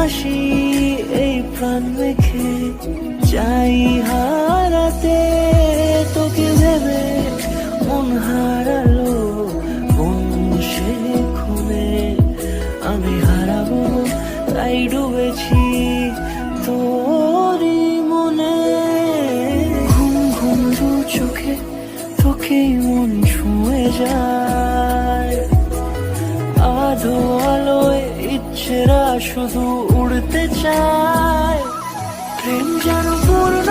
হাসি এই প্রাণ মেখে চাই হারাতে তোকে ভেবে মন হারালো কোন সে খুনে আমি হারাবো তাই ডুবেছি তোরই মনে ঘুম ঘুম দু চোখে তোকেই মন ছুঁয়ে যায় আধো আলোয় ইচ্ছেরা শুধু উড়তে চায় প্রেম যেন পূর্ণ